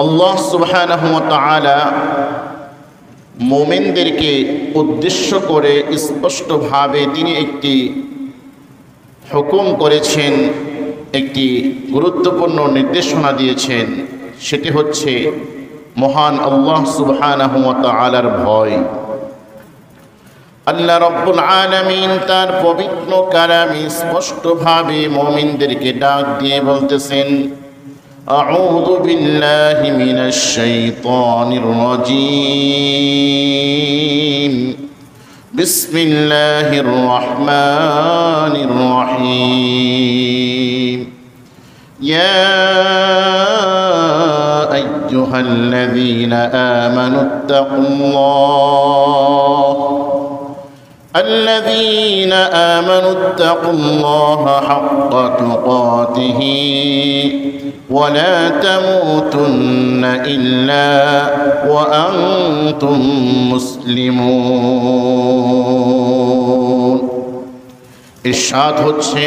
আল্লাহ সুবহানাহু ওয়া তাআলা মুমিনদেরকে উদ্দেশ্য করে স্পষ্টভাবে তিনি একটি হুকুম করেছেন, একটি গুরুত্বপূর্ণ নির্দেশনা দিয়েছেন। সেটি হচ্ছে মহান আল্লাহ সুবহানাহু ওয়া তাআলার ভয়। আল্লাহ রাব্বুল আলামিন তার পবিত্র কালামে স্পষ্টভাবে মুমিনদেরকে ডাক দিয়ে বলতেছেন, আউযু বিল্লাহি মিনাশ শাইতানির রাজীম, বিসমিল্লাহির রহমানির রহিম। ইয়া আইয়ুহাল্লাযীনা আমানুত্তাকুল্লাহ الذين آمنوا اتقوا الله حق تقاته ولا تموتن إلا وأنتم مسلمون। ইরশাদ হচ্ছে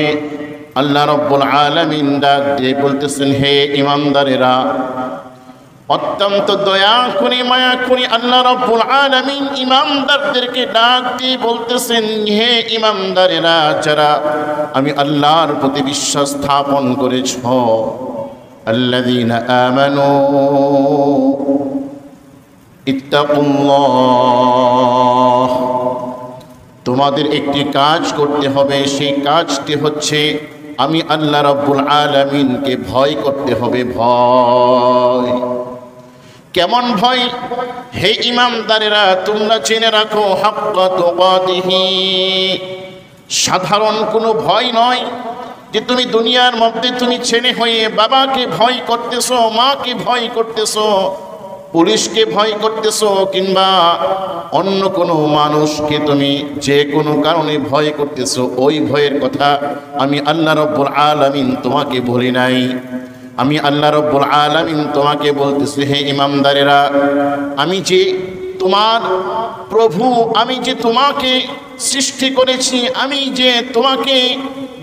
আল্লাহ রাব্বুল আলামিন ডাক দিয়ে বলতেছেন, হে ঈমানদারেরা, অত্যন্ত দয়া করে মায়া করে আল্লাহ রাব্বুল আলামিন ঈমানদারদেরকে ডাক দিয়ে বলতেছেন, হে ঈমানদারেরা, যারা আমি আল্লাহর প্রতি বিশ্বাস স্থাপন করেছ, আল্লাযীনা আমানু ইত্তাকুল্লাহ, তোমাদের একটি কাজ করতে হবে। সেই কাজটি হচ্ছে আমি আল্লাহ রাব্বুল আলামিনকে ভয় করতে হবে। ভয় কেমন ভয়? হে ঈমানদারেরা, তোমরা জেনে রাখো, হাক্কা তুকাতিহি, সাধারণ কোনো ভয় নয় যে তুমি দুনিয়ার মধ্যে তুমি ছেলে হয়ে বাবাকে ভয় করতেছো, মাকে ভয় করতেছো, পুলিশকে ভয় করতেছো, কিংবা অন্য কোনো মানুষকে তুমি যে কোনো কারণে ভয় করতেছো। ওই ভয়ের কথা আমি আল্লাহ রাব্বুল আলামিন তোমাকে বলি নাই। আমি আল্লাহ রাব্বুল আলামিন তোমাকে বলতেছি, হে ঈমানদারেরা, আমি যে তোমার প্রভু, আমি যে তোমাকে সৃষ্টি করেছি, আমি যে তোমাকে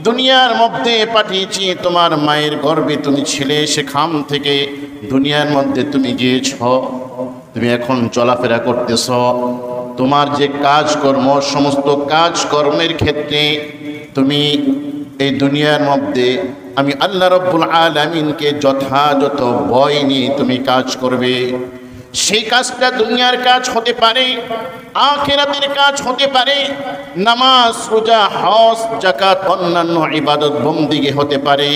দুনিয়ার মধ্যে পাঠিয়েছি, তোমার মায়ের গর্ভে তুমি ছিলে, সেখান থেকে দুনিয়ার মধ্যে তুমি গিয়েছ, তুমি এখন চলাফেরা করতেছ, তোমার যে কাজকর্ম, সমস্ত কাজকর্মের ক্ষেত্রে তুমি এই দুনিয়ার মধ্যে আমি আল্লাহ রাব্বুল আলামিনকে যথাযথ ভয় নিয়ে তুমি কাজ করবে। সেই কাজটা দুনিয়ার কাজ হতে পারে, আখিরাতের কাজ হতে পারে, নামাজ, রোজা, হজ, যাকাত, অন্যান্য ইবাদত বন্দেগী হতে পারে।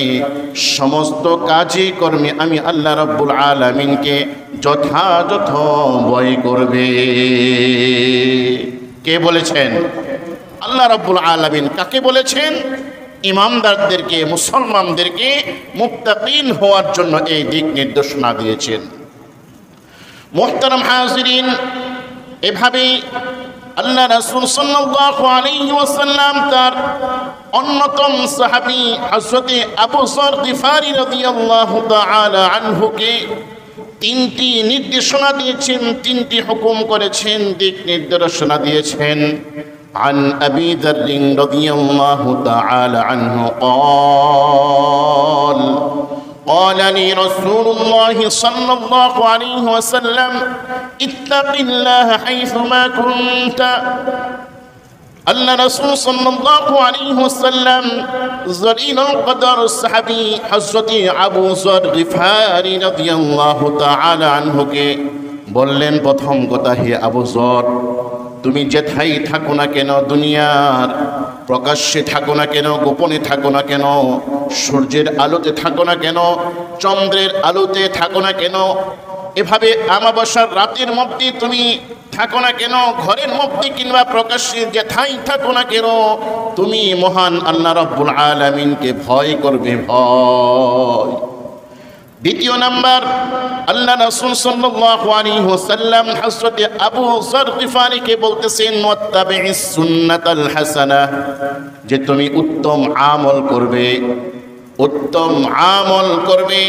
সমস্ত কাজে কর্মে আমি আল্লাহ রাব্বুল আলামিনকে যথাযথ ভয় করবে। কে বলেছেন? আল্লাহ রাব্বুল আলামিন। কাকে বলেছেন? ঈমানদারদেরকে, মুসলমানদেরকে মুত্তাকিন হওয়ার জন্য এই দিক নির্দেশনা দিয়েছেন। মুহতারাম হাজিরিন, এভাবে আল্লাহ রাসূল সাল্লাল্লাহু আলাইহি ওয়াসাল্লাম তার অন্যতম সাহাবী হযরত আবু যর গিফারী রাদিয়াল্লাহু তাআলা আনহুকে তিনটি নির্দেশনা দিয়েছেন, তিনটি হুকুম করেছেন, দিক নির্দেশনা দিয়েছেন। عن أبي ذر رضي الله تعالى عنه قال قال لي رسول الله صلى الله عليه وسلم اتق الله حيثما كنت। আল্লাহ রাসূল সাল্লাল্লাহু আলাইহি ওয়াসাল্লাম জলিলুল কদর সাহাবী হযরত আবু যর গিফারী রাদিয়াল্লাহু তাআলা আনহুকে বললেন, প্রথম কথা, হে আবু যর, তুমি যেথায় থাকো না কেন, দুনিয়ার প্রকাশ্যে থাকো না কেন, গোপনে থাকো না কেন, সূর্যের আলোতে থাকো না কেন, চন্দ্রের আলোতে থাকো না কেন, এভাবে আমাবস্যার রাতের মধ্যে তুমি থাকো না কেন, ঘরের মধ্যে কিংবা প্রকাশ্যে যেথায় থাকো না কেন, তুমি মহান আল্লাহ রাব্বুল আলামিনকে ভয় করবে। ভয়। দ্বিতীয় নাম্বার, আল্লাহ রাসূল সাল্লাল্লাহু আলাইহি ওয়াসাল্লাম হযরত আবু যর গিফারীকে বলতেছেন, ওয়াত্তাবি'is সুন্নাতাল হাসানাহ, যে তুমি উত্তম আমল করবে, উত্তম আমল করবে।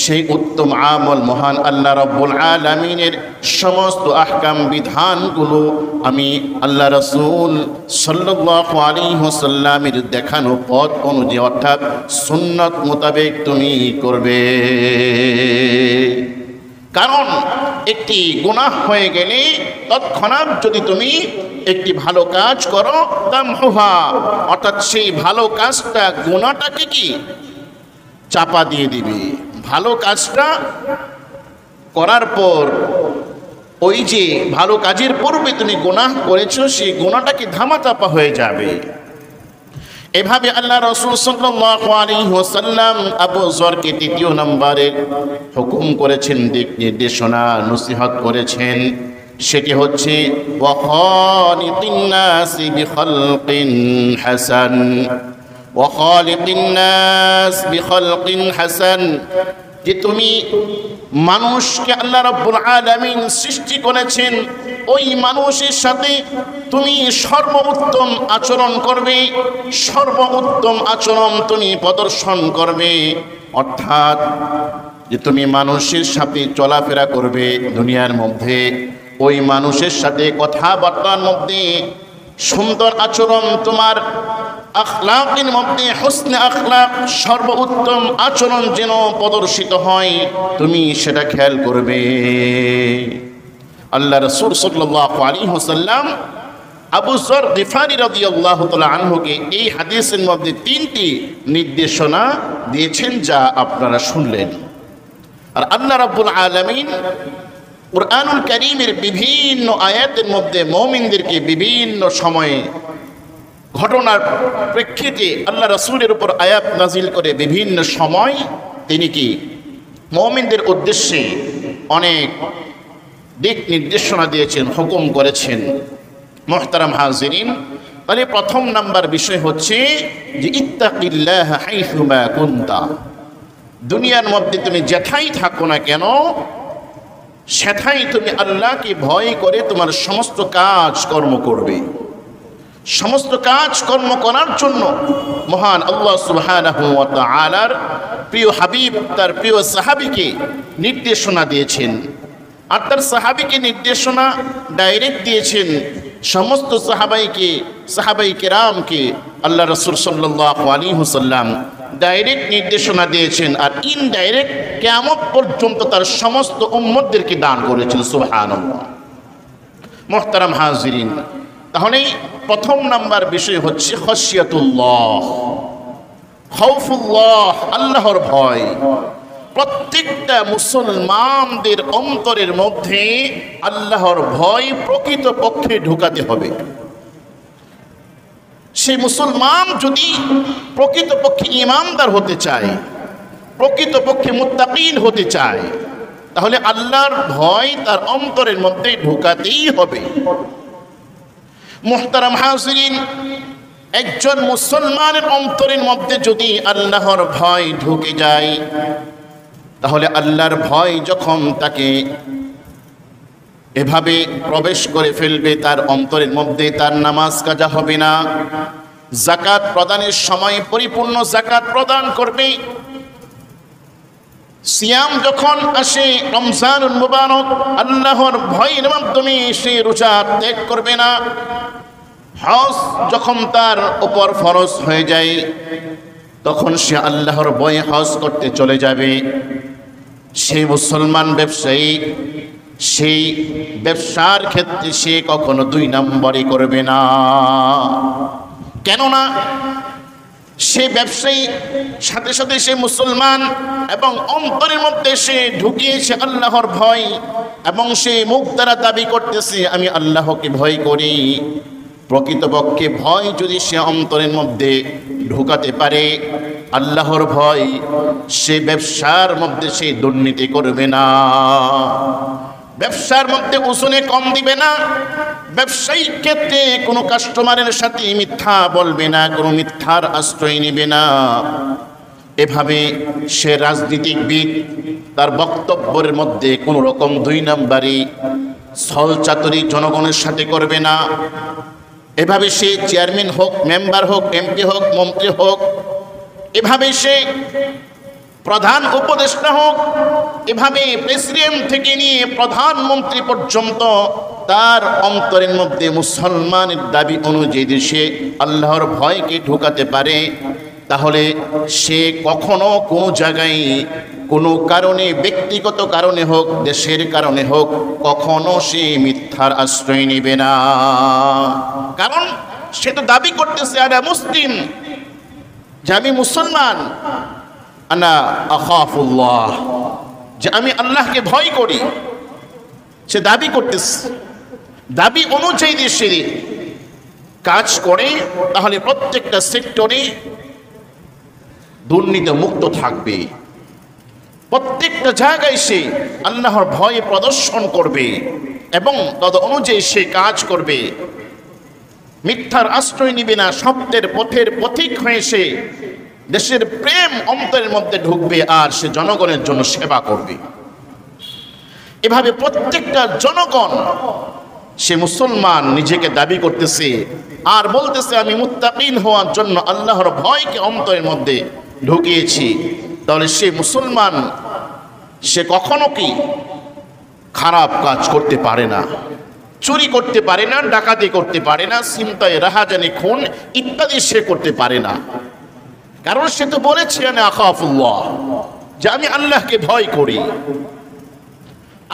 সেই উত্তম আমল মহান আল্লাহ রাব্বুল আলামিনের সমস্ত আহকাম বিধানগুলো আমি আল্লাহ রাসূল সাল্লাল্লাহু আলাইহি ওয়াসাল্লামের দেখানো পথ অনুযায়ী অর্থাৎ সুন্নাত মোতাবেক তুমি করবে। কারণ একটি গুনাহ হয়ে গেলে তৎক্ষণাৎ যদি তুমি একটি ভালো কাজ করো তামহুহা, অর্থাৎ সেই ভালো কাজটা গুনাহটাকে কি চাপা দিয়ে দিবে। ভালো কাজটা করার পর ওই যে ভালো কাজের পূর্বে তুমি গুনাহ করেছো সেই গুনাহটাকে ধামাচাপা হয়ে যাবে। এভাবে আল্লাহ রাসূল সাল্লাল্লাহু আলাইহি ওয়াসাল্লাম আবু যরকে তৃতীয় নম্বরে হুকুম করেছেন, দিক নির্দেশনা নসিহত করেছেন। সেটি হচ্ছে ওয়া খালিকিন নাসি বিখালকিন হাসান, ওয়া খালিকিন নাস বিখালকিন হাসান, যে তুমি মানুষকে আল্লাহ রাব্বুল আলামিন সৃষ্টি করেছেন, ওই মানুষের সাথে তুমি সর্বোত্তম আচরণ করবে, সর্বোত্তম আচরণ তুমি প্রদর্শন করবে। অর্থাৎ যে তুমি মানুষের সাথে চলাফেরা করবে দুনিয়ার মধ্যে, ওই মানুষের সাথে কথাবার্তার মধ্যে সুন্দর আচরণ, তোমার আখলাকের মধ্যে হুসনে আখলাক, সর্বোত্তম আচরণ যেন প্রদর্শিত হয়, তুমি সেটা খেয়াল করবে। আল্লাহ রাসূল সাল্লাল্লাহু আলাইহি ওয়াসাল্লাম আবু যর গিফারি রাদিয়াল্লাহু তাআলা আনহুকে এই হাদিসের মধ্যে তিনটি নির্দেশনা দিয়েছেন, যা আপনারা শুনলেন। আর আল্লাহ রাব্বুল আলামিন কুরআনুল কারীমের বিভিন্ন আয়াতের মধ্যে মুমিনদেরকে বিভিন্ন সময়ে ঘটনার প্রেক্ষিতে আল্লাহ রাসূলের উপর আয়াত নাজিল করে বিভিন্ন সময় তিনি কি মুমিনদের উদ্দেশ্যে অনেক দিক নির্দেশনা দিয়েছেন, হুকুম করেছেন। মুহতারাম হাজিরিন, তাহলে প্রথম নাম্বার বিষয় হচ্ছে যে ইত্তাকিল্লাহ হাইসুমা কুনতা, দুনিয়ার মধ্যে তুমি যেথায় থাকো না কেন সেথায় তুমি আল্লাহকে ভয় করে তোমার সমস্ত কাজ কর্ম করবে। সমস্ত কাজ কর্ম করার জন্য মহান আল্লাহ সুবহানাহু ওয়া তাআলার প্রিয় হাবিব তার প্রিয় সাহাবীকে নির্দেশনা দিয়েছেন। আর তার সাহাবীকে নির্দেশনা ডাইরেক্ট দিয়েছেন, সমস্ত সাহাবাই কেরামকে আল্লাহ রাসূল সাল্লাল্লাহু আলাইহি ওয়াসাল্লাম ডাইরেক্ট নির্দেশনা দিয়েছেন, আর ইনডাইরেক্ট কিয়ামত পর্যন্ত তার সমস্ত উম্মতদেরকে দান করেছেন। সুবহানাল্লাহ। মুহতারাম হাজিরিন, তাহলে প্রথম নাম্বার বিষয় হচ্ছে খাশিয়াতুল্লাহ, খাউফুল্লাহ, আল্লাহর ভয়। প্রত্যেকটা মুসলমানদের অন্তরের মধ্যে আল্লাহর ভয় প্রকৃতপক্ষে ঢুকাতে হবে। সেই মুসলমান যদি প্রকৃতপক্ষে ঈমানদার হতে চায়, প্রকৃতপক্ষে মুত্তাকিন হতে চায়, তাহলে আল্লাহর ভয় তার অন্তরের মধ্যে ঢুকাতেই হবে। মুহতারাম হাজিরিন, একজন মুসলমানের অন্তরের মধ্যে যদি আল্লাহর ভয় ঢুকে যায়, তাহলে আল্লাহর ভয় যখন তাকে এভাবে প্রবেশ করে ফেলবে তার অন্তরের মধ্যে, তার নামাজ কাজা হবে না, যাকাত প্রদানের সময় পরিপূর্ণ যাকাত প্রদান করবে, সিয়াম যখন আসে রমজানুল মুবারক আল্লাহর ভয়ের মাধ্যমে সে রোজা ত্যাগ করবে না, হজ যখন তার উপর ফরজ হয়ে যায় তখন সে আল্লাহর ভয়ে হজ করতে চলে যাবে। সেই মুসলমান ব্যবসায়ী সেই ব্যবসার ক্ষেত্রে সে কখনো দুই নম্বরই করবে না। কেননা সে ব্যবসায়ী সাথে সাথে সে মুসলমান এবং অন্তরের মধ্যে সে ঢুকিয়েছে আল্লাহর ভয়, এবং সে মুখ দ্বারা দাবি করতেছে আমি আল্লাহকে ভয় করি। প্রকৃতপক্ষে ভয় যদি সে অন্তরের মধ্যে ঢুকাতে পারে, আল্লাহর ভয়, সে ব্যবসার মধ্যে সে দুর্নীতি করবে না, ব্যবসার মধ্যে ওজনে কম দিবে না, ব্যবসায়িক ক্ষেত্রে কোনো কাস্টমারের সাথে মিথ্যা বলবে না, কোনো মিথ্যার আশ্রয় নেবে না। এভাবে সে রাজনীতিবিদ তার বক্তব্যের মধ্যে কোনো রকম দুই নাম্বারি ছলচাতুরি জনগণের সাথে করবে না। এভাবে সে চেয়ারম্যান হোক, মেম্বার হোক, এমপি হোক, মন্ত্রী হোক, এভাবে সে প্রধান উপদেষ্টা হোক, এভাবে প্রেসিডেন্ট থেকে নিয়ে প্রধানমন্ত্রী পর্যন্ত তার অন্তরের মধ্যে মুসলমানের দাবি অনুযায়ী সে আল্লাহর ভয়কে ঢুকাতে পারে, তাহলে সে কখনো কোনো জায়গায় কোনো কারণে, ব্যক্তিগত কারণে হোক, দেশের কারণে হোক, কখনো সে মিথ্যার আশ্রয় নেবে না। কারণ সে তো দাবি করতেছে আনা মুসলিম, যে আমি মুসলমান, আনা আখাফুল্লাহ, যে আমি আল্লাহকে ভয় করি। সে দাবি করতেছে, দাবি অনুযায়ী সে কাজ করে, তাহলে প্রত্যেকটা সেক্টরে দুর্নীতি মুক্ত থাকবে। প্রত্যেকটা জায়গায় সে আল্লাহর ভয় প্রদর্শন করবে এবং তদ অনুযায়ী সে কাজ করবে। মিথ্যার আশ্রয় নিবে না, সত্যের পথের পথিক হয়ে সে দেশের প্রেম অন্তরের মধ্যে ঢুকবে, আর সে জনগণের জন্য সেবা করবে। এভাবে প্রত্যেকটা জনগণ, সে মুসলমান নিজেকে দাবি করতেছে আর বলতেছে আমি মুত্তাকিন হওয়ার জন্য আল্লাহর ভয়কে অন্তরের মধ্যে ঢুকিয়েছি, তাহলে সে মুসলমান, সে কখনো কি খারাপ কাজ করতে পারে না, চুরি করতে পারে না, ডাকাতি করতে পারে না, ছিনতাই, রাহাজানি, খুন ইত্যাদি সে করতে পারে না। কারণ সে তো বলেছে আনা আখাফুল্লাহ, যে আমি আল্লাহকে ভয় করি।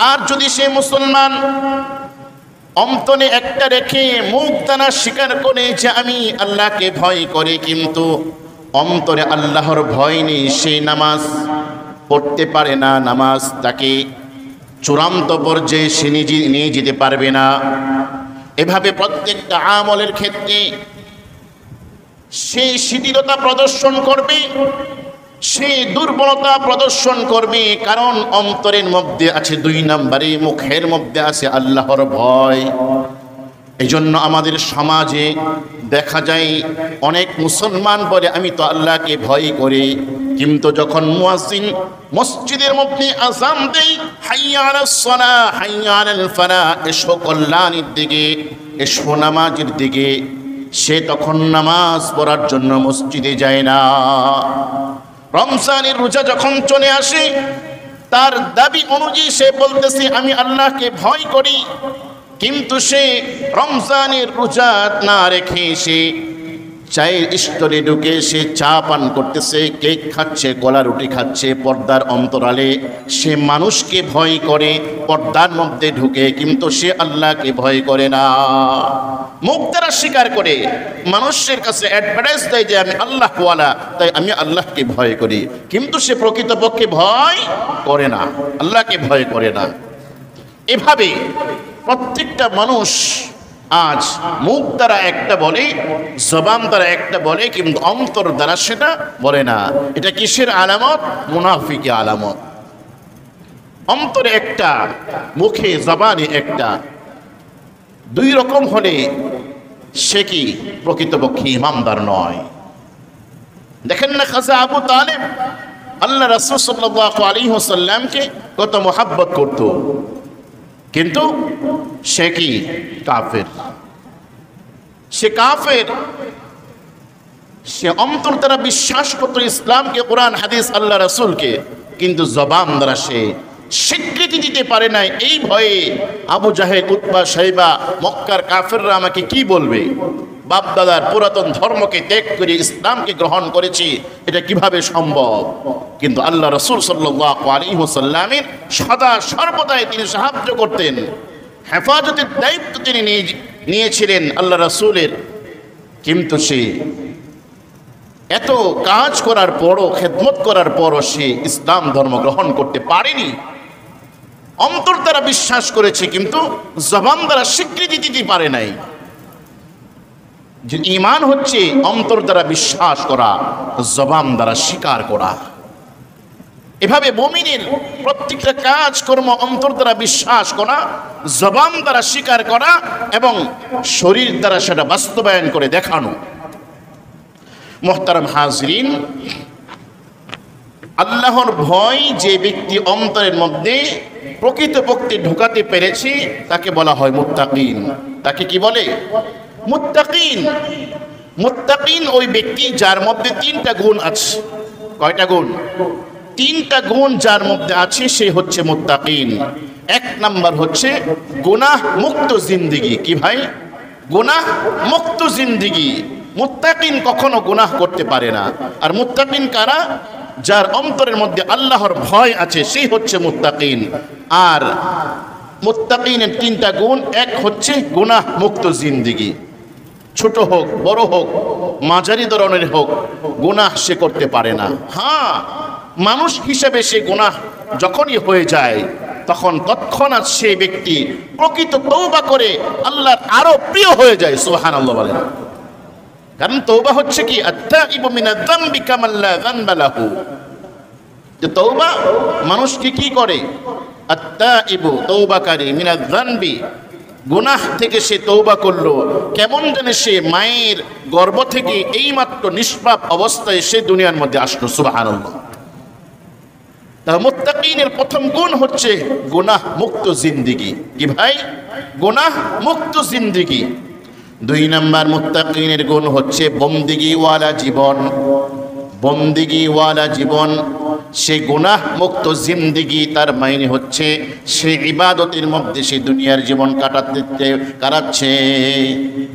আর যদি সে মুসলমান অন্তরে একটা রেখে মুখ দ্বারা স্বীকার করে যে আমি আল্লাহকে ভয় করি, কিন্তু অন্তরে আল্লাহর ভয় নেই, সে নামাজ পড়তে পারে না, নামাজ তাকে চূড়ান্ত পর্যায়ে সে নিয়ে যেতে পারবে না। এভাবে প্রত্যেকটা আমলের ক্ষেত্রে সে শিথিলতা প্রদর্শন করবে, সে দুর্বলতা প্রদর্শন করবে। কারণ অন্তরের মধ্যে আছে 2 নম্বরে, মুখের মধ্যে আছে আল্লাহর ভয়। এই জন্য আমাদের সমাজে দেখা যায় অনেক মুসলমান বলে আমি তো আল্লাহকে ভয় করি, কিন্তু যখন মুয়াজ্জিন মসজিদের মধ্যে আযান দেয়, হাইয়া আলাস সালাহ, হাইয়া আলাল ফালাহ, এসো কল্যাণের দিকে, এসো নামাজের দিকে, সে তখন নামাজ পড়ার জন্য মসজিদে যায় না। রমজানের রোজা যখন চলে আসে, তার দাবি অনুযায়ী সে বলতেছে আমি আল্লাহকে ভয় করি, কিন্তু সে রমজানের রোজা না রেখে সে চায়ের স্টলে ঢুকে সে চা পান করতেছে, কেক খাচ্ছে, কলা রুটি খাচ্ছে পর্দার অন্তরালে। সে মানুষকে ভয় করে পর্দার মধ্যে ঢুকে, কিন্তু সে আল্লাহকে ভয় করে না। মুখ দ্বারা স্বীকার করে, মানুষের কাছে অ্যাডভার্টাইজ দেয় যে আমি আল্লাহওয়ালা, তাই আমি আল্লাহকে ভয় করি, কিন্তু সে প্রকৃতপক্ষে ভয় করে না, আল্লাহকে ভয় করে না। এভাবে প্রত্যেকটা মানুষ আজ মুখ দ্বারা একটা বলে, জবান দ্বারা একটা বলে, কিন্তু অন্তর দ্বারা সেটা বলে না। এটা কিসের আলামত? মুনাফিকের আলামত। অন্তরে একটা, মুখে জবানে একটা, 2 রকম হলে সে কি প্রকৃতপক্ষে ইমানদার নয়। দেখেন না খাজা আবু তালেব আল্লাহ রাসূল সাল্লাল্লাহু আলাইহি ওয়াসাল্লামকে কত মহব্বত করত, কিন্তু সে কি কাফের। সে কাফের, সে অন্তর দ্বারা বিশ্বাস করত ইসলামকে, কোরআন হাদিস, আল্লাহ রাসূলকে, কিন্তু জবান দ্বারা সে স্বীকৃতি দিতে পারে না। এই ভয়ে আবু জাহেল, উতবা, শাইবা, মক্কার কাফেররা আমাকে কি বলবে, বাপদাদার পুরাতন ধর্মকে ত্যাগ করে ইসলামকে গ্রহণ করেছি, এটা কিভাবে সম্ভব। কিন্তু আল্লাহ রাসূল সাল্লাল্লাহু আলাইহি ওয়াসাল্লামের সদা সর্বদাই তিনি সাহায্য করতেন, হেফাজতের দায়িত্ব তিনি নিয়েছিলেন আল্লাহ রাসূলের। কিন্তু সে এত কাজ করার পরও, খেদমত করার পরও সে ইসলাম ধর্ম গ্রহণ করতে পারেনি। অন্তর দ্বারা বিশ্বাস করেছে, কিন্তু জবান দ্বারা স্বীকৃতি দিতে পারে নাই। যে ঈমান হচ্ছে অন্তর দ্বারা বিশ্বাস করা, জবান দ্বারা স্বীকার করা। এভাবে মুমিনের প্রত্যেকটা কাজ কর্ম অন্তর দ্বারা বিশ্বাস করা, জবান দ্বারা স্বীকার করা এবং শরীর দ্বারা সেটা বাস্তবায়ন করে দেখানো। মুহতারাম হাজরিন, আল্লাহর ভয় যে ব্যক্তি অন্তরের মধ্যে প্রকৃতপক্ষে ঢুকাতে পেরেছে তাকে বলা হয় মুত্তাকিন। তাকে কি বলে? মুত্তাকিন। মুত্তাকিন ওই ব্যক্তি যার মধ্যে 3টা গুণ আছে। কয়টা গুণ? 3টা গুণ যার মধ্যে আছে সে হচ্ছে মুত্তাকিন। 1 নাম্বার হচ্ছে গুনাহ মুক্ত জিন্দেগি। কি ভাই? গুনাহ মুক্ত জিন্দেগি। মুত্তাকিন কখনো গুনাহ করতে পারে না। আর মুত্তাকিন কারা? যার অন্তরের মধ্যে আল্লাহর ভয় আছে সেই হচ্ছে মুত্তাকিন। আর মুত্তাকিনের তিনটা গুণ, এক হচ্ছে গুনাহ মুক্ত জিন্দেগি, ছোট হোক বড় হোক মাঝারি ধরনের হোক গুনাহ সে করতে পারে না। হ্যাঁ, মানুষ হিসেবে সে গুনাহ যখনই হয়ে যায় তখন তৎক্ষণাৎ সেই ব্যক্তি প্রকৃত তওবা করে আল্লাহর আরো প্রিয় হয়ে যায়। সুবহানাল্লাহ বলেন। কারণ তওবা হচ্ছে কি, আত-তাইবু মিনায যামবি কামান লা যানবা লাহু। যে তওবা মানুষকে কি করে, আত-তাইবু তওবাকারী, মিনায যানবি গুনাহ থেকে সে তওবা করলো, কেমন জানে সে মায়ের গর্ভ থেকে এইমাত্র নিষ্পাপ অবস্থায় সে দুনিয়ার মধ্যে আসলো। সুবহানাল্লাহ। তাহলে মুত্তাকিনের প্রথম গুণ হচ্ছে গুনাহ মুক্ত জিন্দেগি। কি ভাই? গুনাহ মুক্ত জিন্দেগি। দুই নাম্বার মুত্তাকিনের গুণ হচ্ছে বন্দেগীওয়ালা জীবন। বন্দেগীওয়ালা জীবন, সে গুনাহ মুক্ত জিন্দেগি, তার মাইনে হচ্ছে সে ইবাদতের মধ্যে সে দুনিয়ার জীবন কাটাচ্ছে।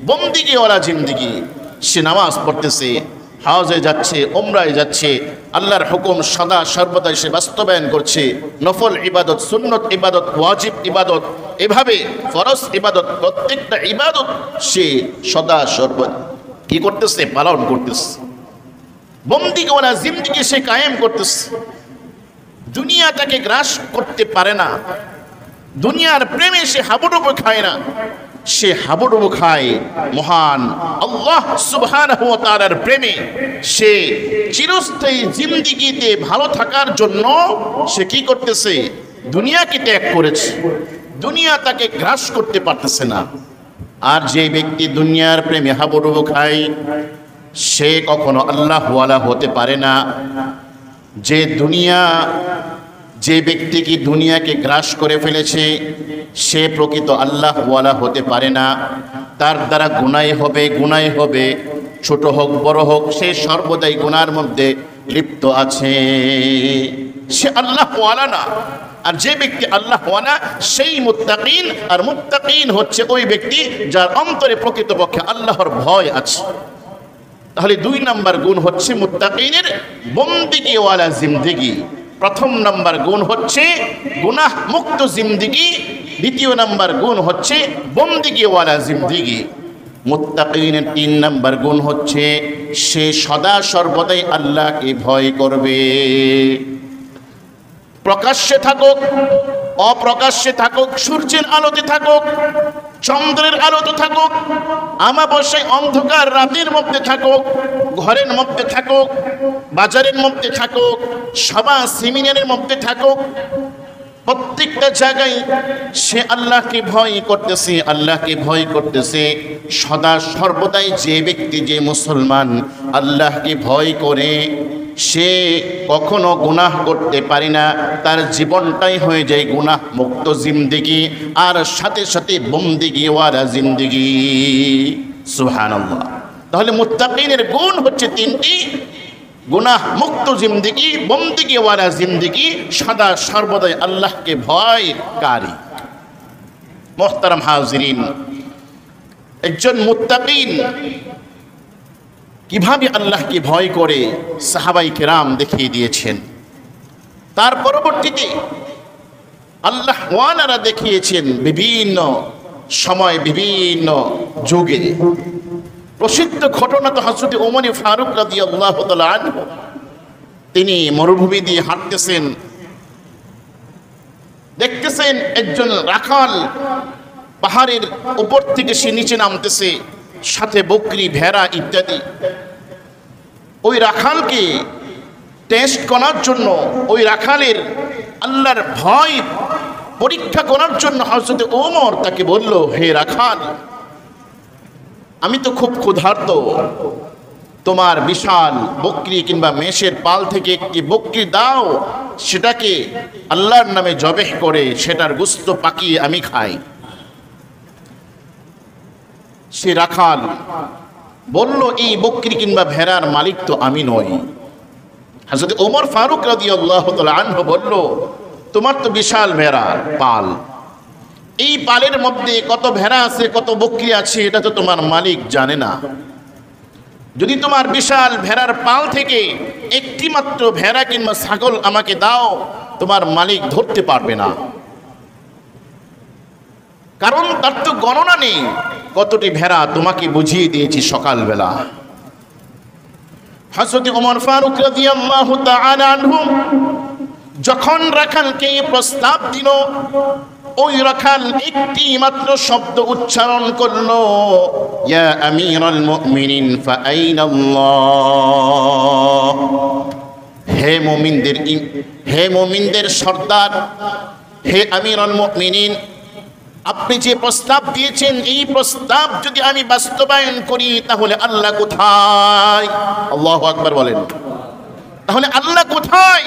বন্দেগীওয়ালা জিন্দেগি, সে নামাজ পড়তেছে, হজে যাচ্ছে, উমরায় যাচ্ছে, আল্লাহর হুকুম সদা সর্বদাই সে বাস্তবায়ন করছে, নফল ইবাদত, সুন্নত ইবাদত, ওয়াজিব ইবাদত, এভাবে ফরজ ইবাদত, প্রত্যেকটা ইবাদত সে সদা সর্বদা কি করতেছে, পালন করতেছে। বন্দিগোলা জিন্দেগি সে কায়েম করতেছে। দুনিয়া তাকে গ্রাস করতে পারে না, দুনিয়ার প্রেমে সে হাবুডুবু খায় না, সে হাবুডুবু খায় মহান আল্লাহ সুবহানাহু ওয়া তাআলার প্রেমে। সে চিরস্থায়ী জিন্দেগিতে ভালো থাকার জন্য সে কি করতেছে, দুনিয়াকে ত্যাগ করেছে, দুনিয়া তাকে গ্রাস করতে পারতেছে না। আর যে ব্যক্তি দুনিয়ার প্রেমে হাবুডুবু খায় সে কখনো আল্লাহ ওয়ালা হতে পারে না। যে ব্যক্তি কি দুনিয়াকে গ্রাস করে ফেলেছে সে প্রকৃত আল্লাহ ওয়ালা হতে পারে না। তার দ্বারা গুনাহ হবে, ছোট হোক বড় হোক, সে সর্বদাই গুনার মধ্যে লিপ্ত আছে, সে আল্লাহ ওয়ালা না। আর যে ব্যক্তি আল্লাহ ওয়ালা সেই মুত্তাকিন। আর মুত্তাকিন হচ্ছে ওই ব্যক্তি যার অন্তরে প্রকৃতপক্ষে আল্লাহর ভয় আছে। তাহলে দুই নাম্বার গুণ হচ্ছে মুত্তাকিনের বন্দেগীওয়ালা জিন্দেগি। প্রথম নাম্বার গুণ হচ্ছে গুনাহ মুক্ত জিন্দেগি, দ্বিতীয় নাম্বার গুণ হচ্ছে বন্দেগীওয়ালা জিন্দেগি। মুত্তাকিনের তিন নাম্বার গুণ হচ্ছে সে সদা সর্বদাই আল্লাহকে ভয় করবে। প্রকাশ্যে থাকুক অপ্রকাশ্যে থাকুক, সূর্যের আলোতে থাকুক চন্দ্রের আলোতে থাকুক, আমাবস্যায় অন্ধকার রাতের মধ্যে থাকুক, ঘরের মধ্যে থাকুক, বাজারের মধ্যে থাকুক, সভা সেমিনারের মধ্যে থাকুক, প্রত্যেকটা জায়গায় সে আল্লাহকে ভয় করতেছে। সদা সর্বদাই যে ব্যক্তি, যে মুসলমান আল্লাহকে ভয় করে সে কখনো গুনাহ করতে পারে না, তার জীবনটাই হয়ে যায় গুনাহ মুক্ত জিন্দেগি, আর সাথে সাথে বন্দেগীওয়ালা জিন্দেগি। সুবহানাল্লাহ। তাহলে মুত্তাকিনের গুণ হচ্ছে তিনটি: গুনাহ মুক্ত জিন্দেগি, বন্দেগীওয়ালা জিন্দেগি, সদা সর্বদাই আল্লাহকে ভয়কারী। মুহতারাম হাজিরিন, একজন মুত্তাকিন কিভাবে আল্লাহকে ভয় করে সাহাবাই কেরাম দেখিয়ে দিয়েছেন। তার পরবর্তীতে আল্লাহ ওয়ালারা দেখিয়েছেন বিভিন্ন সময় বিভিন্ন যুগে। প্রসিদ্ধ ঘটনা তো হযরত ওমর ফারুক রাদিয়াল্লাহু তাআলা আনহু, তিনি মরুভূমি দিয়ে হাঁটতেছেন, দেখতেছেন একজন রাখাল পাহাড়ের উপর থেকে সে নিচে নামতেছে, সাথে বকরি ভেড়া ইত্যাদি। ওই রাখালকে টেস্ট করার জন্য, ওই রাখালের আল্লাহর ভয় পরীক্ষা করার জন্য হযরত ওমর তাকে বলল, হে রাখাল, আমি তো খুব ক্ষুধার্ত, তোমার বিশাল বকরি কিংবা মেষের পাল থেকে একটি বকরি দাও, সেটাকে আল্লাহর নামে জবেহ করে সেটার গোশত পাকিয়ে আমি খাই। সে রাখাল বলল, এই বকরি কিংবা ভেড়ার মালিক তো আমি নই। হযরত ওমর ফারুক রাদিয়াল্লাহু তাআলা আনহু বলল, তোমার তো বিশাল ভেড়ার পাল, এই পালের মধ্যে কত ভেড়া আছে কত বকরি আছে এটা তো তোমার মালিক জানে না। যদি তোমার বিশাল ভেড়ার পাল থেকে একটি মাত্র ভেড়া কিংবা ছাগল আমাকে দাও, তোমার মালিক ধরতে পারবে না, কারণ তার তো গণনা নেই কতটি ভেড়া তোমাকে বুঝিয়ে দিয়েছি সকালবেলা। হযরত ওমর ফারুক রাদিয়াল্লাহু তাআলা আনহু যখন রাখালকে প্রস্তাব দিল, ওই রাখাল একটি মাত্র শব্দ উচ্চারণ করলো, ইয়া আমিরাল মুমিনিন ফাআইনাল্লাহ, হে মুমিনদের সর্দার, হে আমিরাল মুমিনিন, আপনি যে প্রস্তাব দিয়েছেন এই প্রস্তাব যদি আমি বাস্তবায়ন করি তাহলে আল্লাহ কোথায়? আল্লাহু আকবার বলেন। তাহলে আল্লাহ কোথায়?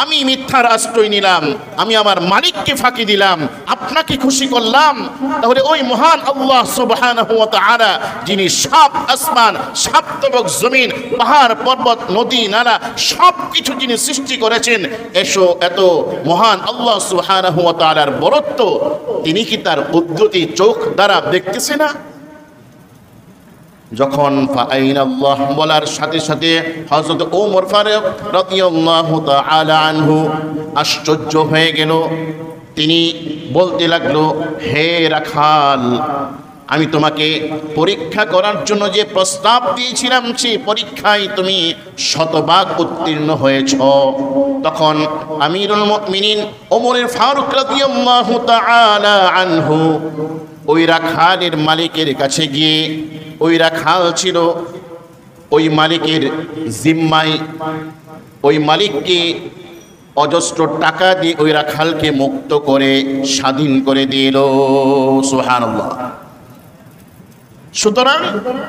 আমি মিথ্যার আশ্রয় নিলাম, আমি আমার মালিককে ফাঁকি দিলাম, আপনাকে খুশি করলাম, তাহলে ওই মহান আল্লাহ সুবহানাহু ওয়া তাআলা যিনি সাত আসমান, সাত তবক জমিন, পাহাড় পর্বত নদী নালা সব কিছু যিনি সৃষ্টি করেছেন, এত মহান আল্লাহ সুবহানাহু ওয়া তাআলার বরত্ব তিনি কি তার কুদরতি চোখ দ্বারা দেখতেছে না? যখন ফাআইনাল্লাহ বলার সাথে সাথে হযরত ওমর ফারুক রাদিয়াল্লাহু তাআলা আনহু আশ্চর্য হয়ে গেল। তিনি বলতে লাগলো, হে রাখাল, আমি তোমাকে পরীক্ষা করার জন্য যে প্রস্তাব দিয়েছিলাম সেই পরীক্ষায় তুমি শতভাগ উত্তীর্ণ হয়েছ। তখন আমিরুল মুমিনিন ওমর ফারুক রাদিয়াল্লাহু তাআলা আনহু ওই রাখালের মালিকের কাছে গিয়ে, ওই রাখাল ছিল ওই মালিকের জিম্মায়, ওই মালিককে অজস্র টাকা দিয়ে ওই রাখালকে মুক্ত করে স্বাধীন করে দিল। সুবহানাল্লাহ। সুতরাং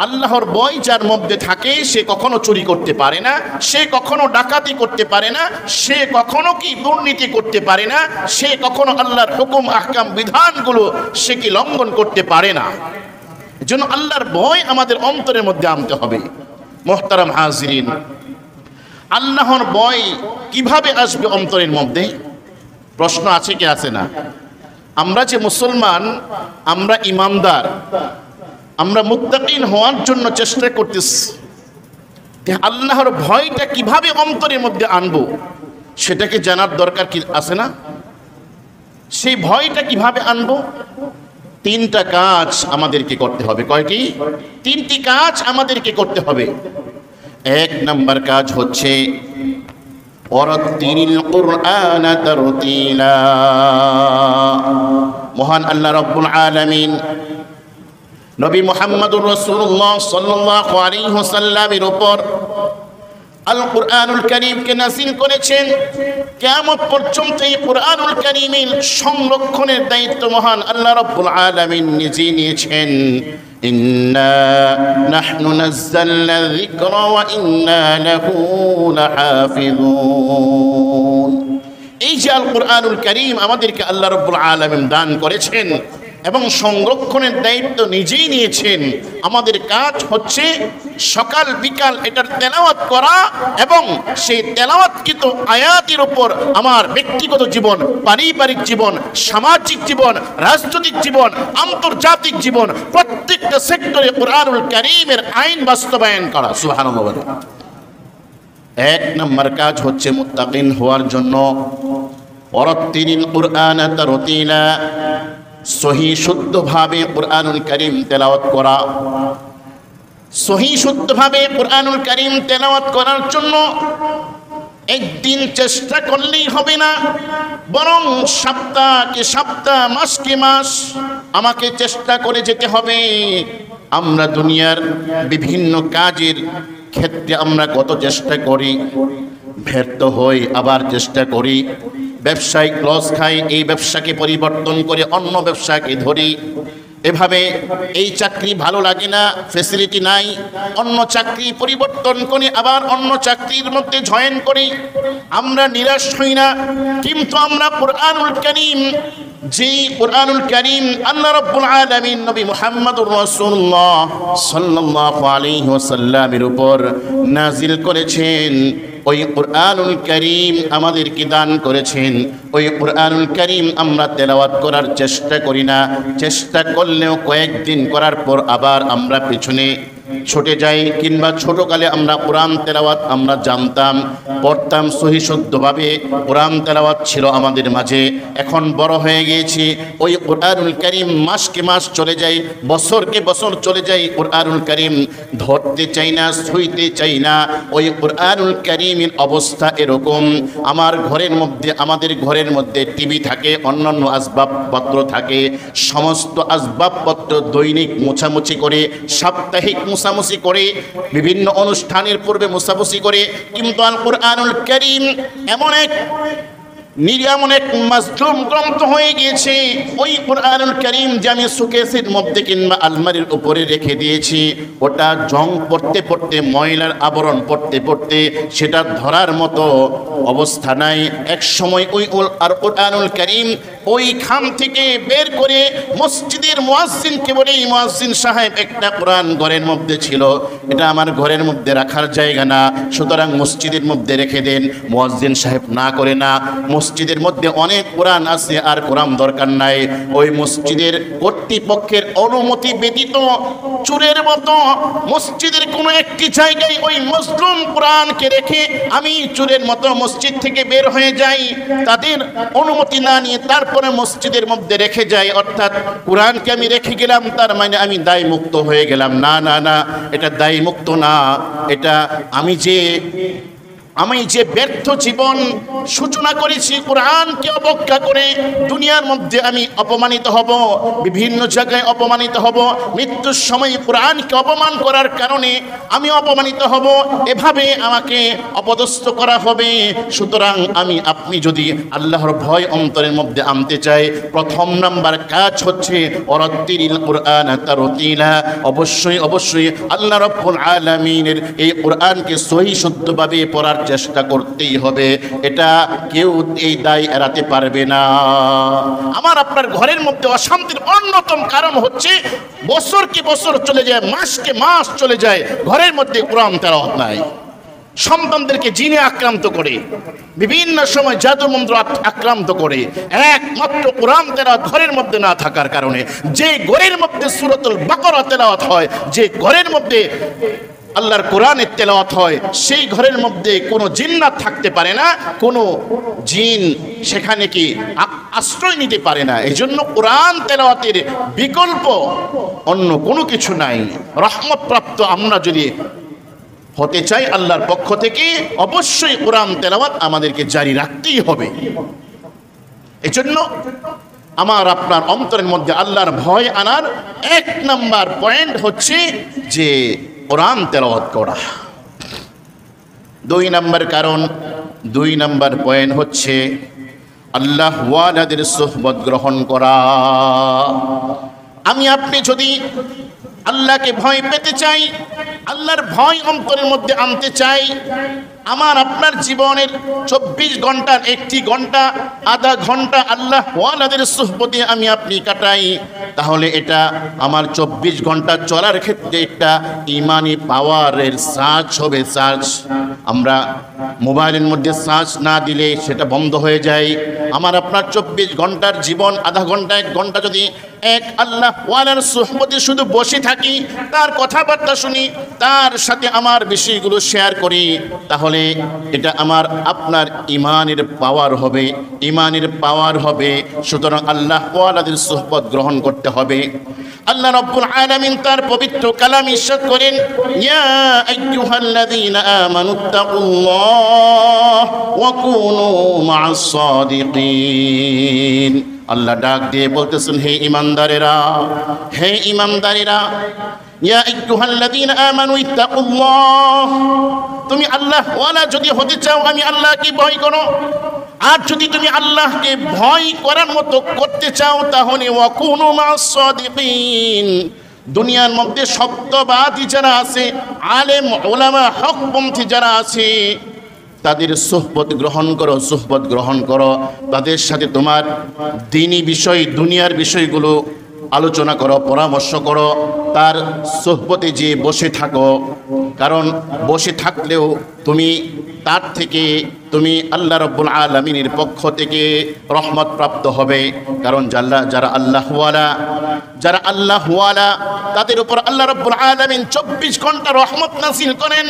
আল্লাহর ভয় যার মধ্যে থাকে সে কখনো চুরি করতে পারে না, সে কখনো ডাকাতি করতে পারে না, সে কখনো কি দুর্নীতি করতে পারে না, সে কখনো আল্লাহর হুকুম আহকাম বিধানগুলো সে কি লঙ্ঘন করতে পারে না। এজন্য আল্লাহর ভয় আমাদের অন্তরের মধ্যে আনতে হবে। মুহতারাম হাজিরিন, আল্লাহর ভয় কিভাবে আসবে অন্তরের মধ্যে? প্রশ্ন আছে কি আছে না? আমরা যে মুসলমান, আমরা ইমানদার, আমরা মুত্তাকিন হওয়ার জন্য চেষ্টা করতেছি, আল্লাহর ভয়টা কিভাবে অন্তরের মধ্যে আনবো সেটাকে জানার দরকার কি আছে না? সেই ভয়টা কিভাবে আনবো? তিনটা কাজ আমাদেরকে করতে হবে। কয়টি? তিনটি কাজ আমাদেরকে করতে হবে। এক নাম্বার কাজ হচ্ছে ওয়ারাত্তিলিল কুরআনা তারতিলা। মহান আল্লাহ রাব্বুল আলামিন নবী মুহাম্মদুর রাসূলুল্লাহ সাল্লাল্লাহু আলাইহি ওয়াসাল্লামের উপর আল কুরআনুল কারীমকে নাযিল করেছেন। কিয়ামত পর্যন্ত এই কুরআনুল কারীমের সংরক্ষণের দায়িত্ব মহান আল্লাহ রাব্বুল আলামিন নিজে নিয়েছেন। ইন্না নাহনু নাযালনা যিকরা ওয়া ইন্না লাহু লাহাফিযুন। এই যে আল কুরআনুল কারীম আমাদেরকে আল্লাহ রাব্বুল আলামিন দান করেছেন এবং সংরক্ষণের দায়িত্ব নিজেই নিয়েছেন। আমাদের কাজ হচ্ছে সকাল বিকাল এটার তেলাওয়াত করা এবং সেই তেলাওয়াতকৃত আয়াতের উপর আমার ব্যক্তিগত জীবন, পারিবারিক জীবন, সামাজিক জীবন, রাজনৈতিক জীবন, আন্তর্জাতিক জীবন, প্রত্যেকটা সেক্টরে কুরআনুল কারীমের আইন বাস্তবায়ন করা। সুবহানাল্লাহ। এক নম্বর কাজ হচ্ছে মুত্তাকিন হওয়ার জন্য ওয়ারাত্তিলিল কুরআনা তারতিলা, সহি শুদ্ধভাবে কুরআনুল কারীম তেলাওয়াত করা। সহি শুদ্ধভাবে কুরআনুল কারীম তেলাওয়াত করার জন্য একদিন চেষ্টা করলেই হবে না, বরং সপ্তাহকে সপ্তাহ, মাসকে মাস আমাকে চেষ্টা করে যেতে হবে। আমরা দুনিয়ার বিভিন্ন কাজের ক্ষেত্রে আমরা কত চেষ্টা করি, ব্যর্থ হই, আবার চেষ্টা করি, ব্যবসায় লস খাই, এই ব্যবসাকে পরিবর্তন করে অন্য ব্যবসাকে ধরি, এভাবে এই চাকরি ভালো লাগে না, ফ্যাসিলিটি নাই, অন্য চাকরি পরিবর্তন করে আবার অন্য চাকরির মধ্যে জয়েন করি। আমরা নিরাশ হই না, কিন্তু আমরা কুরআনুল কারীম, যে কুরআনুল কারীম আল্লাহ রাব্বুল আলামিন নবী মুহাম্মদুর রাসূলুল্লাহ সাল্লাল্লাহু আলাইহি ওয়াসাল্লামের উপর নাজিল করেছেন, ওই কুরআনুল কারীম আমাদেরকে দান করেছেন। ওই কুরআনুল কারীম আমরা তেলাওয়াত করার চেষ্টা করি না, চেষ্টা করলেও কয়েকদিন করার পর আবার আমরা পিছনে ছুটে যাই, কিংবা ছোটকালে আমরা কোরআন তেলাওয়াত আমরা জানতাম, পড়তাম সহি শুদ্ধভাবে, কোরআন তেলাওয়াত ছিল আমাদের মাঝে। এখন বড় হয়ে গিয়েছি, ওই কোরআনুল কারীম মাসকে মাস চলে যায়, বছরকে বছর চলে যায়, কোরআনুল কারীম ধরতে চাই না, ছুঁইতে চাই না। ওই কোরআনুল কারীমের অবস্থা এরকম, আমার ঘরের মধ্যে, আমাদের ঘরের মধ্যে টিভি থাকে, অন্যান্য আসবাবপত্র থাকে, সমস্ত আসবাবপত্র দৈনিক মোছামুছি করে, সাপ্তাহিক মোছামুছি করে, বিভিন্ন অনুষ্ঠানের পূর্বে মোছামুছি করে, কিন্তু আল কোরআনুল কারীম এমন এক মাজলুম গ্রন্থ হয়ে গিয়েছে। ওই কোরআনুল কারীম যে আমি শোকেসের মধ্যে কিংবা আলমারির উপরে রেখে দিয়েছি, ওটা জং পড়তে পড়তে, ময়লার আবরণ পড়তে পড়তে সেটা ধরার মতো অবস্থা নাই। এক সময় ওই কোরআনুল কারীম ওই খাম থেকে বের করে মসজিদের মুয়াজ্জিনকে বলে, মুয়াজ্জিন সাহেব একটা কোরআন ঘরের মধ্যে ছিল, এটা আমার ঘরের মধ্যে রাখার জায়গা না, সুতরাং মসজিদের মধ্যে রেখে দেন। মুয়াজ্জিন সাহেব না করে না, মসজিদের মধ্যে অনেক কোরআন আছে, আর কোরআন দরকার নাই। ওই মসজিদের কর্তৃপক্ষের অনুমতি ব্যতীত চোরের মতো মসজিদের কোনো একটি জায়গায় ওই মুসলিম কোরআনকে রেখে আমি চোরের মতো মসজিদ থেকে বের হয়ে যাই, তাদের অনুমতি না নিয়ে তারপরে মসজিদের মধ্যে রেখে যাই। অর্থাৎ কোরআনকে আমি রেখে গেলাম, তার মানে আমি দায় মুক্ত হয়ে গেলাম। না না না, এটা দায় মুক্ত না, এটা আমি যে ব্যর্থ জীবন সূচনা করেছি কোরআনকে অবজ্ঞা করে, দুনিয়ার মধ্যে আমি অপমানিত হব, বিভিন্ন জায়গায় অপমানিত হব, মৃত্যুর সময় কোরআনকে অপমান করার কারণে আমি অপমানিত হব, এভাবে আমাকে অপদস্থ করা হবে। সুতরাং আপনি যদি আল্লাহর ভয় অন্তরের মধ্যে আনতে চাই, প্রথম নাম্বার কাজ হচ্ছে ওয়ারাত্তিলিল কুরআন তারতিলা। অবশ্যই আল্লাহ রাব্বুল আলামিনের এই কোরআনকে সহি শুদ্ধভাবে পড়ার চেষ্টা করতেই হবে, এটা কেউ এই দায় এড়াতে পারবে না। আমার আপনার ঘরের মধ্যে অশান্তির অন্যতম কারণ হচ্ছে বছরকে বছর চলে যায়, মাসকে মাস চলে যায়, ঘরের মধ্যে কোরআন তেলাওয়াত নাই। সন্তানদেরকে জিনে আক্রান্ত করে, বিভিন্ন সময় জাদু মন্ত্র আক্রান্ত করে, একমাত্র কোরআন তেলাওয়াত ঘরের মধ্যে না থাকার কারণে। যে ঘরের মধ্যে সূরাতুল বাকারা তেলাওয়াত হয়, যে ঘরের মধ্যে আল্লাহর কোরআনের তেলাওয়াত হয়, সেই ঘরের মধ্যে কোনো জিন্নাত থাকতে পারে না, কোনো জিন সেখানে কি আশ্রয় নিতে পারে না। এই জন্য কোরআন তেলাওয়াতের বিকল্প অন্য কোনো কিছু নাই। রহমতপ্রাপ্ত আমরা যদি হতে চাই আল্লাহর পক্ষ থেকে, অবশ্যই কোরআন তেলাওয়াত আমাদেরকে জারি রাখতেই হবে। এজন্য আমার আপনার অন্তরের মধ্যে আল্লাহর ভয় আনার এক নাম্বার পয়েন্ট হচ্ছে যে কোরআন তেলাওয়াত করা। দুই নাম্বার পয়েন্ট হচ্ছে আল্লাহ ওয়ালাদের সুহবত গ্রহণ করা। আপনি যদি আল্লাহকে ভয় পেতে চাই, আল্লাহর ভয় অন্তরের মধ্যে আনতে চাই, আমার আপনার জীবনের 24 ঘন্টার 1টি ঘন্টা, আধা ঘন্টা আল্লাহ ওয়ালাদের সুহবতে আপনি কাটাই, তাহলে এটা আমার 24 ঘন্টা চলার ক্ষেত্রে একটা ইমানি পাওয়ারের চার্জ হবে। চার্জ আমরা মোবাইলের মধ্যে চার্জ না দিলে সেটা বন্ধ হয়ে যায়। আমার আপনার 24 ঘন্টার জীবন, আধা ঘন্টা 1 ঘন্টা যদি এক আল্লাহ ওয়ালার সুহবতে শুধু বসে থাকি, তার কথাবার্তা শুনি, তার সাথে আমার বিষয়গুলো শেয়ার করি, তাহলে এটা আমার আপনার ইমানের পাওয়ার হবে। সুতরাং আল্লাহ ওয়ালাদের সুহবত গ্রহণ করতে হবে। আল্লাহ রাব্বুল আলামিন তার পবিত্র কালামে ইরশাদ করেন, ইয়া আইয়ুহাল্লাযীনা আমানুত্তাকুল্লাহ ওয়া কুনু মা'আস সাদিকিন। আল্লাহ ডাক দিয়ে বলতেছেন, হে ঈমানদারেরা, ইয়া আইয়ুহাল্লাযীনা আমানু ইত্তাকুল্লাহ, তুমি আল্লাহ ওয়ালা যদি হতে চাও, আমি আল্লাহকে ভয় করো। আর যদি তুমি আল্লাহকে ভয় করার মতো করতে চাও, তাহলে ওয়া কুনু মা'আস সাদিকিন, দুনিয়ার মধ্যে সত্যবাদী যারা আছে, আলেম ওলামা হকপন্থী যারা আছে, তাদের সুহবত গ্রহণ করো, তাদের সাথে তোমার দ্বীনি বিষয়, দুনিয়ার বিষয়গুলো আলোচনা করো, পরামর্শ করো, তার সুহবতে যে বসে থাকো। কারণ বসে থাকলেও তুমি তার থেকে তুমি আল্লাহ রাব্বুল আলামিনের পক্ষ থেকে রহমত প্রাপ্ত হবে। কারণ যারা আল্লাহওয়ালা তাদের উপর আল্লাহ রাব্বুল আলামিন 24 ঘন্টা রহমত নাজিল করেন।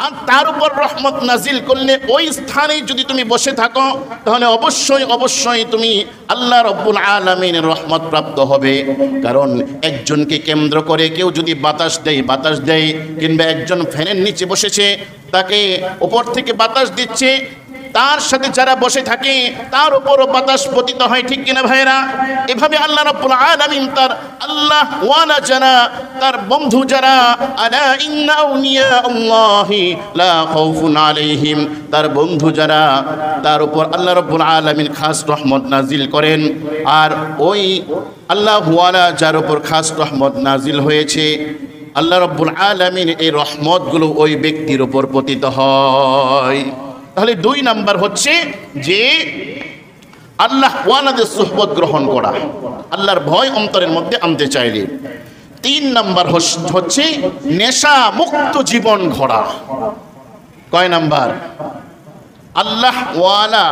আর তার উপর রহমত নাজিল করলে ওই স্থানে যদি তুমি বসে থাকো তাহলে অবশ্যই তুমি আল্লাহ রাব্বুল আলামিনের রহমত প্রাপ্ত হবে। কারণ একজনকে কেন্দ্র করে কেউ যদি বাতাস দেয় কিংবা একজন ফ্যানের নিচে বসেছে, তাকে উপর থেকে বাতাস দিচ্ছে, তার সাথে যারা বসে থাকে তার উপরও বাতাস পতিত হয়, ঠিক কিনা ভাইরা? এভাবে আল্লাহ রাব্বুল আলামিন তার আল্লাহ ওয়ালা যারা, তার বন্ধু যারা, আলা ইন্না আউলিয়া আল্লাহি লা খাউফুন আলাইহিম, তার বন্ধু যারা, তার উপর আল্লাহ রাব্বুল আলামিন খাস রহমত নাজিল করেন। আর ওই আল্লাহ ওয়ালা যার উপর খাস রহমত নাজিল হয়েছে, আল্লাহ রাব্বুল আলামিন এই রহমতগুলো ওই ব্যক্তির উপর পতিত হয়। তাহলে 2 নাম্বার হচ্ছে যে আল্লাহ ওয়ালাদের সুহবত গ্রহণ করা, আল্লাহর ভয় অন্তরের মধ্যে আনতে চাইলে। 3 নাম্বার হচ্ছে নেশা মুক্ত জীবন গড়া। কয় নাম্বার? আল্লাহ ওয়ালা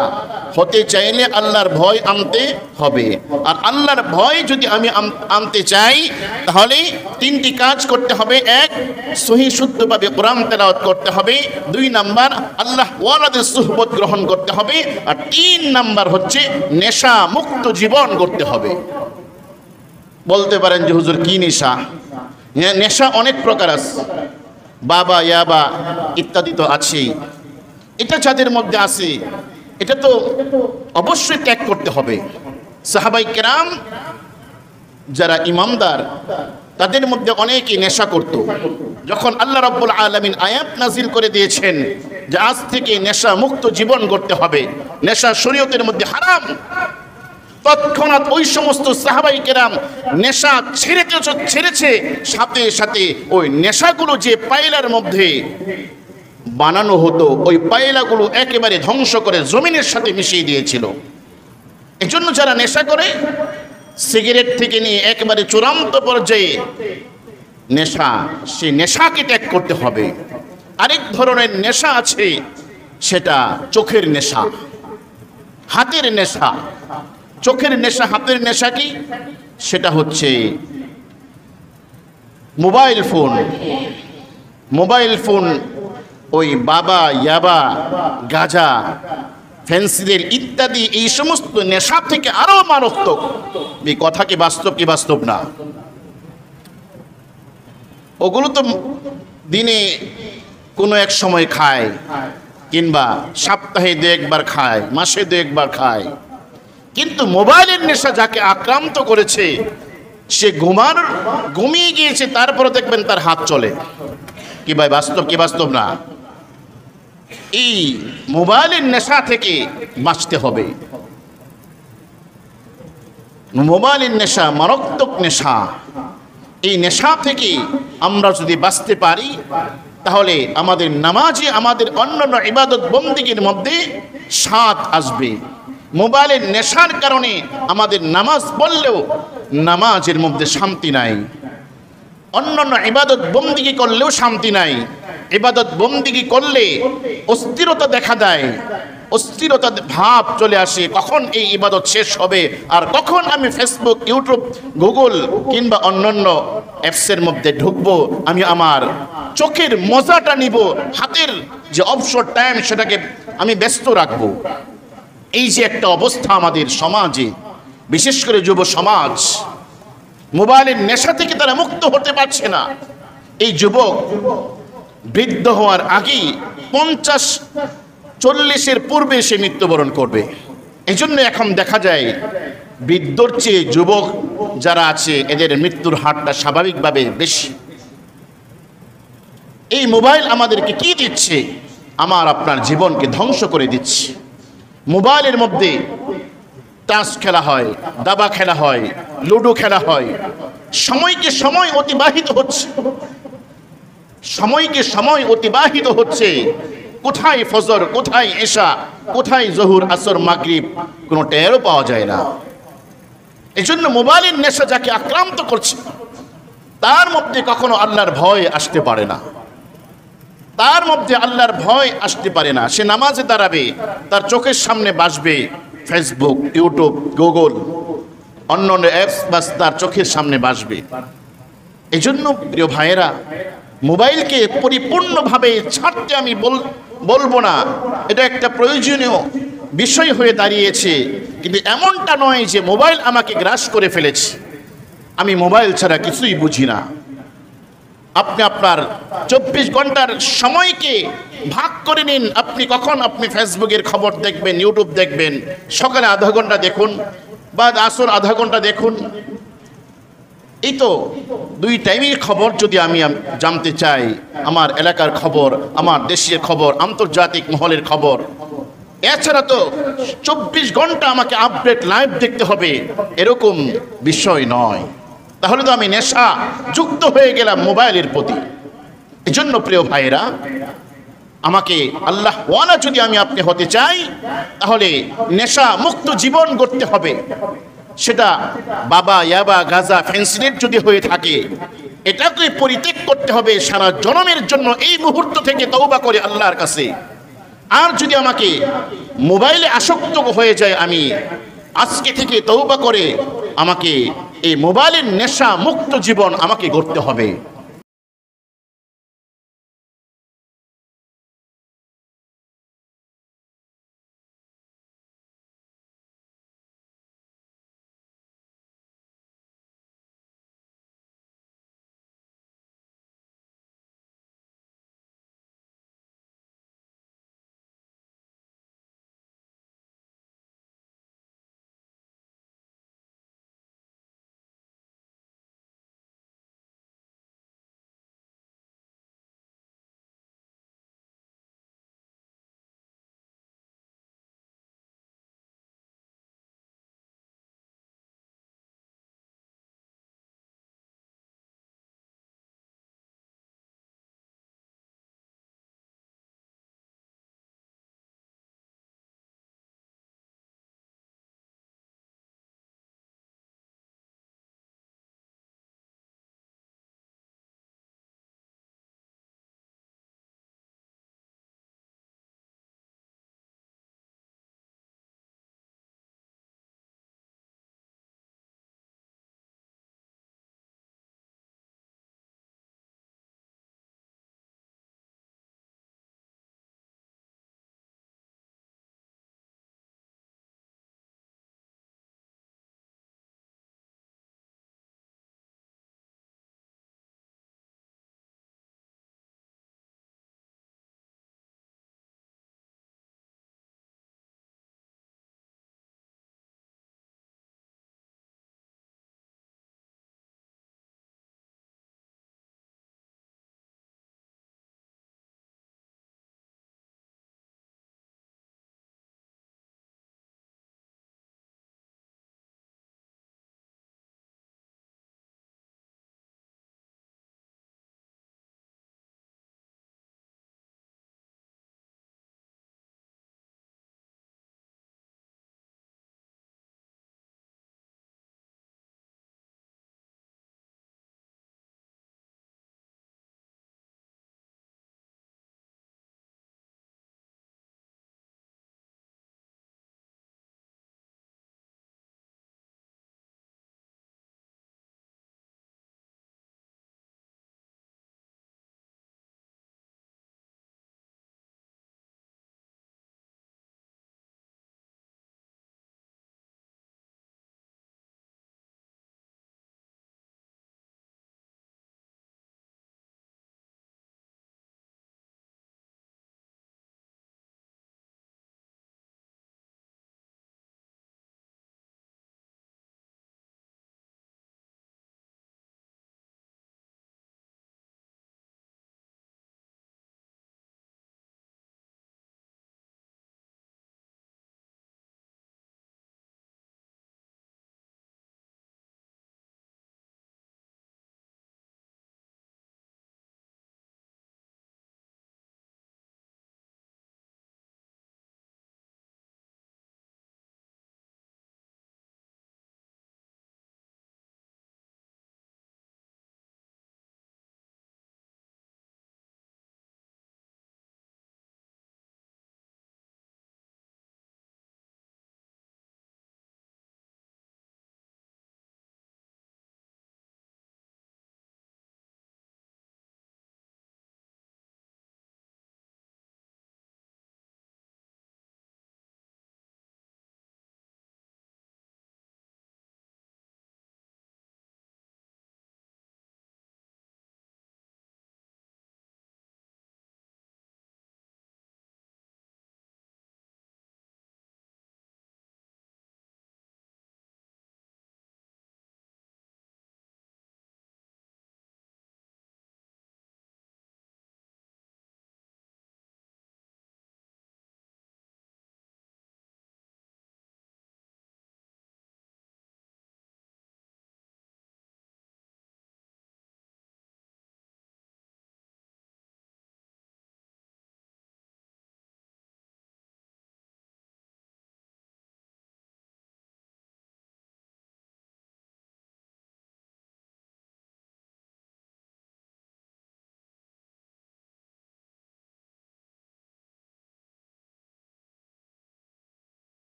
হতে চাইলে আল্লাহর ভয় আনতে হবে। আর আল্লাহর ভয় যদি আমি আনতে চাই তাহলে 3টি কাজ করতে হবে। 1, সহি শুদ্ধভাবে কোরআন তেলাওয়াত করতে হবে। 2 নাম্বার আল্লাহ ওয়ালাদের সুহবত গ্রহণ করতে হবে। আর 3 নাম্বার হচ্ছে নেশা মুক্ত জীবন করতে হবে। বলতে পারেন যে হুজুর কি নেশা? নেশা অনেক প্রকার আছে, বাবা ইয়াবা ইত্যাদি তো আছেই। এটা যাদের মধ্যে আছে এটা তো অবশ্যই ত্যাগ করতে হবে। সাহাবাই কেরাম যারা ইমামদার তাদের মধ্যে অনেকেই নেশা করত। যখন আল্লাহ রাব্বুল আলামিন আয়াত নাজিল করে দিয়েছেন যে আজ থেকে নেশা মুক্ত জীবন করতে হবে, নেশা শরীয়তের মধ্যে হারাম, তৎক্ষণাৎ ওই সমস্ত সাহাবাই কেরাম নেশা ছেড়েছে। সাথে সাথে ওই নেশাগুলো যে পায়লার মধ্যে বানানো হতো ওই পায়লাগুলো একেবারে ধ্বংস করে জমিনের সাথে মিশিয়ে দিয়েছিল। এজন্য যারা নেশা করে, সিগারেট থেকে নিয়ে একেবারে চূড়ান্ত পর্যায়ে নেশা, সেই নেশাকে ত্যাগ করতে হবে। আরেক ধরনের নেশা আছে, সেটা চোখের নেশা, হাতের নেশা। চোখের নেশা, হাতের নেশা কি? সেটা হচ্ছে মোবাইল ফোন, ওই বাবা ইয়াবা গাঁজা ফেন্সিডিল ইত্যাদি এই সমস্ত নেশা থেকে আরো মারাত্মক। এই কথা কি বাস্তব না? ওগুলো তো দিনে কোনো এক সময় খায়, কিংবা সপ্তাহে 2 একবার খায়, মাসে 2 একবার খায়। কিন্তু মোবাইলের নেশা যাকে আক্রান্ত করেছে, সে ঘুমিয়ে গিয়েছে, তারপরে দেখবেন তার হাত চলে। কি ভাই, বাস্তব না? এই মোবাইলের নেশা থেকে বাঁচতে হবে। মোবাইলের নেশা মারাত্মক নেশা। এই নেশা থেকে আমরা যদি বাঁচতে পারি তাহলে আমাদের নামাজে, আমাদের অন্যান্য ইবাদত বন্দেগীর মধ্যে স্বাদ আসবে। মোবাইলের নেশার কারণে আমাদের নামাজ পড়লেও নামাজের মধ্যে শান্তি নাই, অন্যান্য ইবাদত বন্দেগী করলেও শান্তি নাই। ইবাদত বন্দেগী করলে অস্থিরতা দেখা দেয়, অস্থিরতা ভাব চলে আসে। কখন এই ইবাদত শেষ হবে, আর কখন আমি ফেসবুক, ইউটিউব, গুগল কিংবা অন্যান্য অ্যাপসের মধ্যে ঢুকবো, আমি আমার চোখের মজাটা নিব, হাতের যে অবসর টাইম সেটাকে আমি ব্যস্ত রাখবো। এই যে একটা অবস্থা আমাদের সমাজে, বিশেষ করে যুব সমাজ, মোবাইলের নেশা থেকে তারা মুক্ত হতে পারছে না। এই যুবক বৃদ্ধ হওয়ার আগেই 50-40-এর পূর্বে সে মৃত্যুবরণ করবে। এই জন্য এখন দেখা যায় বৃদ্ধর চেয়ে যুবক যারা আছে এদের মৃত্যুর হারটা স্বাভাবিকভাবে বেশি। এই মোবাইল আমাদেরকে কি দিচ্ছে? আমার আপনার জীবনকে ধ্বংস করে দিচ্ছে। মোবাইলের মধ্যে তাস খেলা হয়, দাবা খেলা হয়, লুডো খেলা হয়। সময়কে সময় অতিবাহিত হচ্ছে, সময়কে সময় অতিবাহিত হচ্ছে। কোথায় ফজর, কোথায় এশা, কোথায় জহুর, আসর, মাগরিব, কোনো টেরও পাওয়া যায় না। এই জন্য মোবাইলের নেশা যাকে আক্রান্ত করছে তার মধ্যে কখনো আল্লাহর ভয় আসতে পারে না। তার মধ্যে আল্লাহর ভয় আসতে পারে না। সে নামাজে দাঁড়াবে, তার চোখের সামনে বাসবে ফেসবুক, ইউটিউব, গুগল, অন্য অন্য অ্যাপস বাস তার চোখের সামনে বাসবে। এই জন্য প্রিয় ভাইয়েরা, মোবাইলকে পরিপূর্ণভাবে ছাড়তে আমি বলবো না, এটা একটা প্রয়োজনীয় বিষয় হয়ে দাঁড়িয়েছে, কিন্তু এমনটা নয় যে মোবাইল আমাকে গ্রাস করে ফেলেছে, আমি মোবাইল ছাড়া কিছুই বুঝি না। আপনি আপনার 24 ঘন্টার সময়কে ভাগ করে নিন। আপনি কখন আপনি ফেসবুকের খবর দেখবেন, ইউটিউব দেখবেন, সকালে আধা ঘন্টা দেখুন বা আসর আধা ঘন্টা দেখুন। এই তো 2 টাইমের খবর যদি আমি জানতে চাই, আমার এলাকার খবর, আমার দেশের খবর, আন্তর্জাতিক মহলের খবর, এছাড়া তো 24 ঘন্টা আমাকে আপডেট লাইভ দেখতে হবে, এরকম বিষয় নয়। তাহলে তো আমি নেশা যুক্ত হয়ে গেলাম মোবাইলের প্রতি। এজন্য প্রিয় ভাইয়েরা, আমাকে আল্লাহ ওয়ালা যদি আমি আপনি হতে চাই, তাহলে নেশা মুক্ত জীবন গড়তে হবে। সেটা বাবা, ইয়াবা, গাঁজা, ফেন্সিডিল যদি হয়ে থাকে, এটাকে পরিত্যাগ করতে হবে সারা জনমের জন্য, এই মুহূর্ত থেকে তওবা করে আল্লাহর কাছে। আর যদি আমাকে মোবাইলে আসক্ত হয়ে যায়, আমি আজকে থেকে তওবা করে আমাকে এই মোবাইলের নেশা মুক্ত জীবন আমাকে গড়তে হবে।